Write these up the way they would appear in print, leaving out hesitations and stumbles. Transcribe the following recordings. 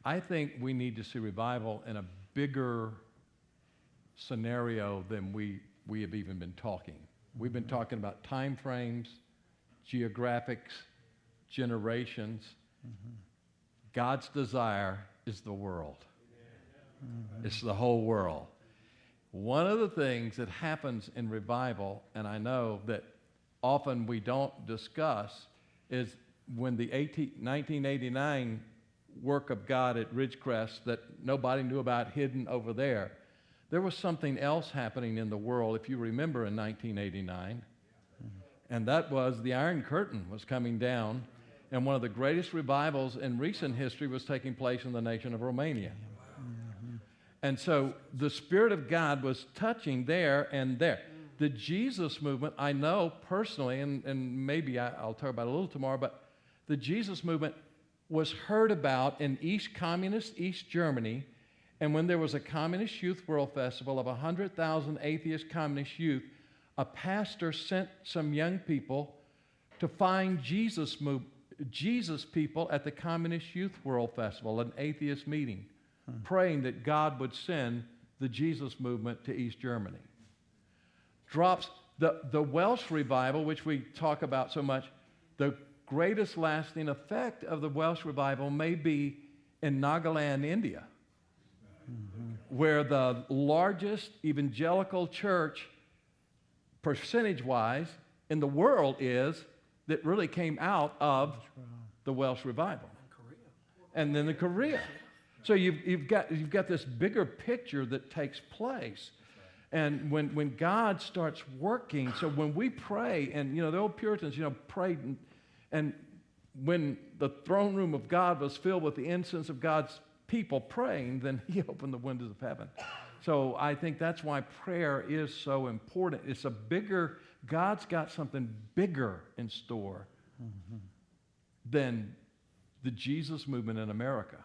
I think we need to see revival in a bigger scenario than we have even been talking. We've been talking about time frames, geographics, generations. God's desire is the world. It's the whole world. One of the things that happens in revival, and I know that often we don't discuss, is when the 1989 work of God at Ridgecrest that nobody knew about hidden over there, there was something else happening in the world, if you remember, in 1989, and that was the Iron Curtain was coming down, and one of the greatest revivals in recent history was taking place in the nation of Romania. And so the Spirit of God was touching there and there. The Jesus movement, I know personally, and maybe I'll talk about it a little tomorrow, but the Jesus movement was heard about in communist East Germany, and when there was a Communist Youth World Festival of 100,000 atheist communist youth, a pastor sent some young people to find Jesus people at the Communist Youth World Festival, an atheist meeting, praying that God would send the Jesus movement to East Germany. Drops the Welsh revival, which we talk about so much, the greatest lasting effect of the Welsh revival may be in Nagaland, India, where the largest evangelical church, percentage-wise, in the world is, that really came out of the Welsh revival. And then the Korea. So you've got this bigger picture that takes place. And when God starts working, so when we pray, and the old Puritans, prayed, and when the throne room of God was filled with the incense of God's people praying, then he opened the windows of heaven. So I think that's why prayer is so important. It's God's got something bigger in store than the Jesus movement in America.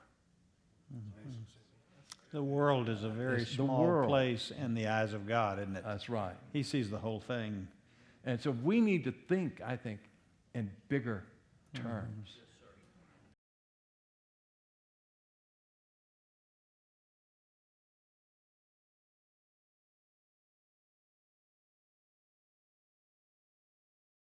The world is a very small place in the eyes of God, isn't it? That's right. He sees the whole thing. And so we need to think, I think, in bigger terms.